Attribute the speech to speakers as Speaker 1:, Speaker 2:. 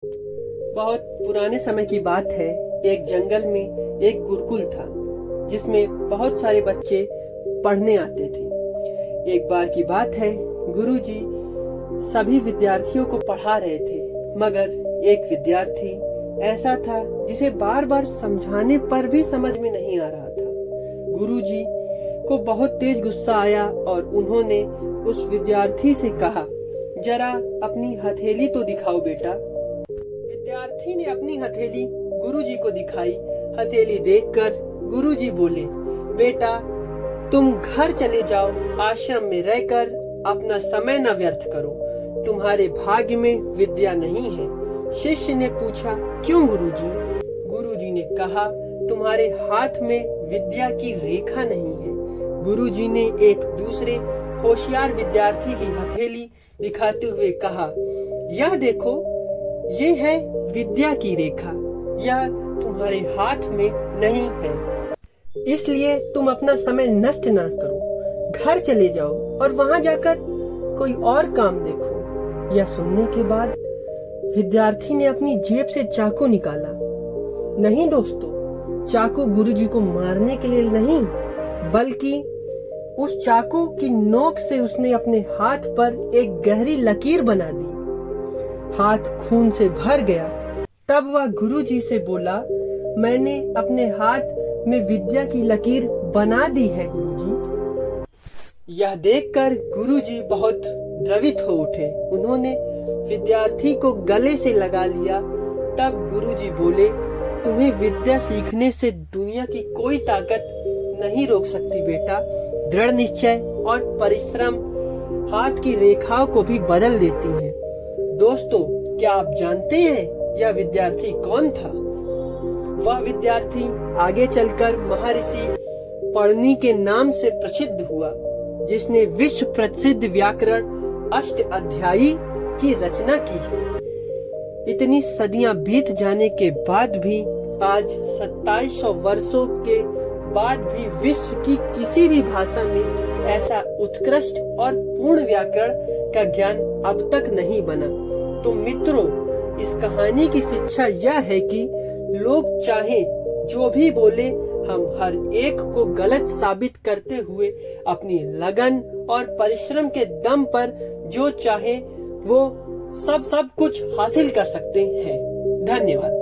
Speaker 1: बहुत पुराने समय की बात है। एक जंगल में एक गुरुकुल था जिसमें बहुत सारे बच्चे पढ़ने आते थे। एक बार की बात है, गुरुजी सभी विद्यार्थियों को पढ़ा रहे थे, मगर एक विद्यार्थी ऐसा था जिसे बार बार समझाने पर भी समझ में नहीं आ रहा था। गुरुजी को बहुत तेज गुस्सा आया और उन्होंने उस विद्यार्थी से कहा, जरा अपनी हथेली तो दिखाओ बेटा। विद्यार्थी ने अपनी हथेली गुरुजी को दिखाई। हथेली देखकर गुरुजी बोले, बेटा तुम घर चले जाओ, आश्रम में रहकर अपना समय न व्यर्थ करो, तुम्हारे भाग्य में विद्या नहीं है। शिष्य ने पूछा, क्यों गुरुजी? गुरुजी ने कहा, तुम्हारे हाथ में विद्या की रेखा नहीं है। गुरुजी ने एक दूसरे होशियार विद्यार्थी की हथेली दिखाते हुए कहा, यह देखो, ये है विद्या की रेखा, यह तुम्हारे हाथ में नहीं है, इसलिए तुम अपना समय नष्ट ना करो, घर चले जाओ और वहां जाकर कोई और काम देखो। यह सुनने के बाद विद्यार्थी ने अपनी जेब से चाकू निकाला। नहीं दोस्तों, चाकू गुरुजी को मारने के लिए नहीं, बल्कि उस चाकू की नोक से उसने अपने हाथ पर एक गहरी लकीर बना दी। हाथ खून से भर गया। तब वह गुरुजी से बोला, मैंने अपने हाथ में विद्या की लकीर बना दी है गुरुजी। यह देखकर गुरुजी बहुत द्रवित हो उठे। उन्होंने विद्यार्थी को गले से लगा लिया। तब गुरुजी बोले, तुम्हें विद्या सीखने से दुनिया की कोई ताकत नहीं रोक सकती बेटा। दृढ़ निश्चय और परिश्रम हाथ की रेखाओं को भी बदल देती है। दोस्तों, क्या आप जानते हैं यह विद्यार्थी कौन था? वह विद्यार्थी आगे चलकर महर्षि पणनि के नाम से प्रसिद्ध हुआ, जिसने विश्व प्रसिद्ध व्याकरण अष्टाध्यायी की रचना की है। इतनी सदियां बीत जाने के बाद भी आज 2700 वर्षों के बाद भी विश्व की किसी भी भाषा में ऐसा उत्कृष्ट और पूर्ण व्याकरण का ज्ञान अब तक नहीं बना। तो मित्रों, इस कहानी की शिक्षा यह है कि लोग चाहे जो भी बोले, हम हर एक को गलत साबित करते हुए अपनी लगन और परिश्रम के दम पर जो चाहे वो सब कुछ हासिल कर सकते हैं। धन्यवाद।